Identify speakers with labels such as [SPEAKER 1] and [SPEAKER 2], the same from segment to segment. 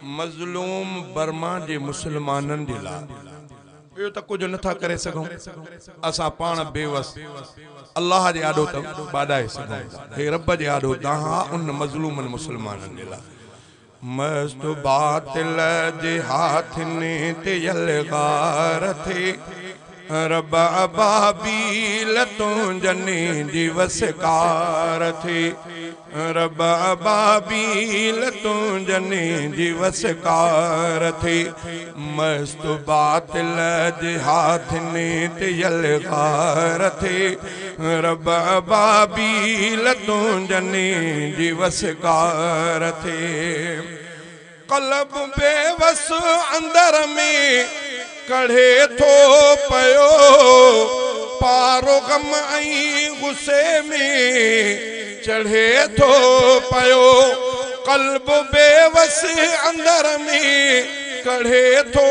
[SPEAKER 1] मज़लूम Burma जे मुसलमानन जे लाइ ॿियो त कुछ नथा करे सघूं। असां पाण बेवस अल्लाह जे आॾो त ॿाॾाए सघूं। हे रब जे आॾो तव्हां उन मज़लूमन मुसलमानन जे लाइ मस्त बातिल जे हाथनि ते यलगार थे रब अबाबील तुंजने जी वसकार थे रब अबाबील तुंजने जी वसकार थे मस्त बातिल जे हाथनि ते यलगार थे रब अबाबील तुंजने जी वसकार थे कलब बेवस अंदर में कढ़े थो पयो पारो गम ऐं गुस्से में चढ़े थो पयो कल्ब बेवस अंदर में कढ़े थो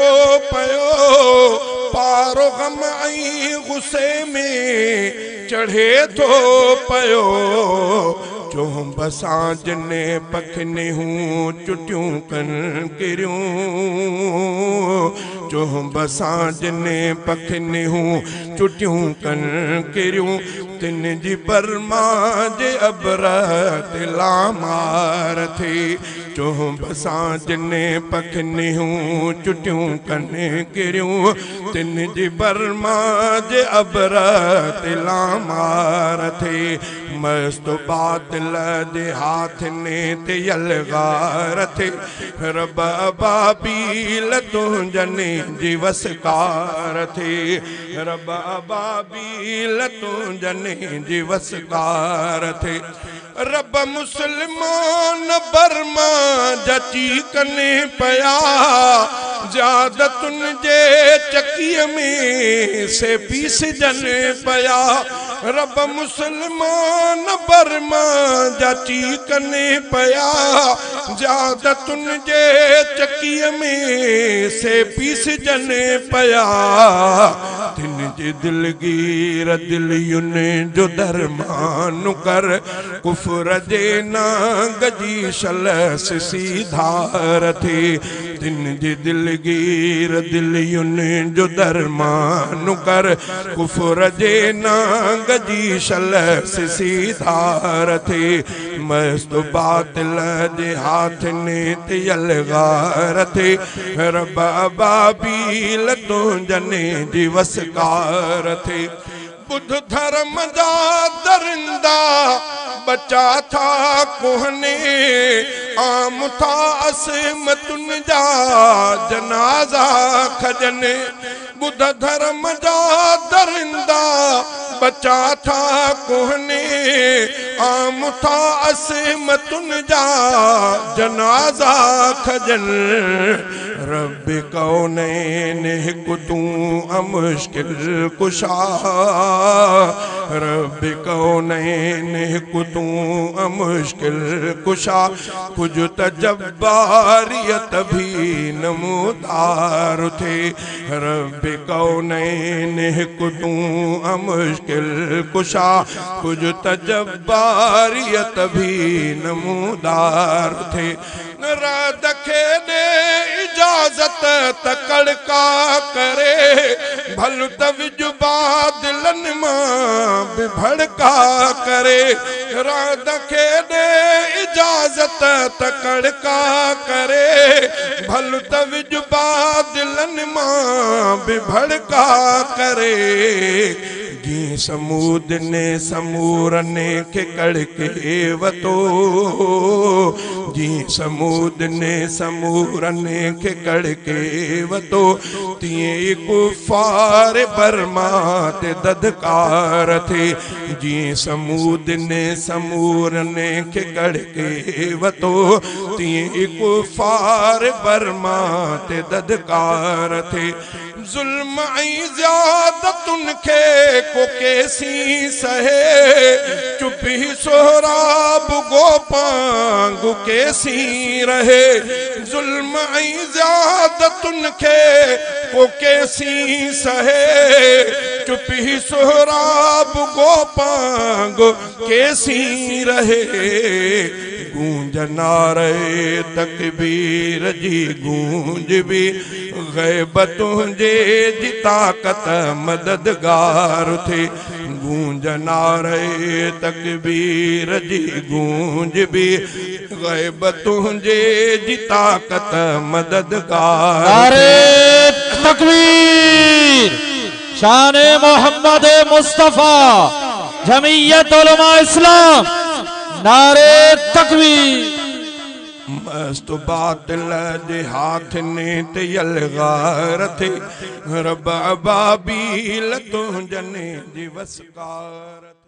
[SPEAKER 1] पयो पारो गम ऐं गुस्से में चढ़े थो पयो चों बसां जने पखने हूँ चुटियूं कन किरियूं चों बसां जने पखने हूँ चुटियूं कन किरियूं तिन जी बर्मा जे अबर तिला मार थे चों बसां जने पखने हूँ चुटियूं कन किरियूं तिन जी बर्मा जे अबर तिला मार थे मस्त बातिल जे हाथनि ते यलगार थे रब अबाबील तुंजने जी वसकार थे रब अबाबील तुंजने जी वसकार थे रब मुसलमान बर्मा जची कने पया जादतुन जे चकीअ में से पीस जन पया रब मुसलमान बर्मा जची कने पया जादतुन जे चकीअ में से पीस जन पया तिन जे दिलगीर दिलियुन जो दरमान कर कुफर जे नांग जी शलस सीधार थे तिन जे दिलगीर दिलियुन जो दरमान कर कुफर जे नांग जी शलस सीधार थे मस्त बातिल जे हाथनि ते यलगार थे रब अबाबील तुंजने जी वसकार थे बुध धर्म जा दरिंदा बचा था कोहने आम था असमतुन जा जनाजा खजने बुध धर्म जा दरिंदा बचा था कोहने आम था असमतुन जा जनाजा खजन रब कौनैन हिकु तूं अमुश्किल कुशा रब कौनैन हिकु तूं अमुश्किल कुशा कुछ त जब्बारियत भी नमूदार थे रब कौनैन हिकु तूं अमुश्किल कुशा कुछ त जब्बारियत भी नमूदार थे रात खे दे इजाजत तकड़ का करे भल तविजुबा दिलन मां बिभड़का करे रात खे दे इजाजत तकड़ का करे भल तविजुबा दिलन मां बिभड़का करे जी समूद ने समूरने के कड़के वतो जी समूद ने समूरने के कड़के वतो तिए कुफार बर्मा ते ददकार थे जी समूद ने समूरने के कड़के वतो तिए कुफार बर्मा ते ददकार थे जुल्म ऐं ज़्यादतुन खे को केसी सहे चुपी सोहराब गोपांग केसी रहे जुल्म ऐं ज़्यादतुन खे को केसी सहे चुपी सोहराब गोपांग केसी रहे गूंज नारे तकबीर जी गूंज भी गैब तुझे जी ताकत मददगार थे गूंज नारे तकबीर जी गूंज भी गैब तुझे जी ताकत मददगार
[SPEAKER 2] नारे तकबीर शान मोहम्मद मुस्तफा जमीयत उलमा इस्लाम नारे तकबीर
[SPEAKER 1] मस्त बातिल जे हाथ ने ते यलगार थे रब अबाबील तुझने जी वसकार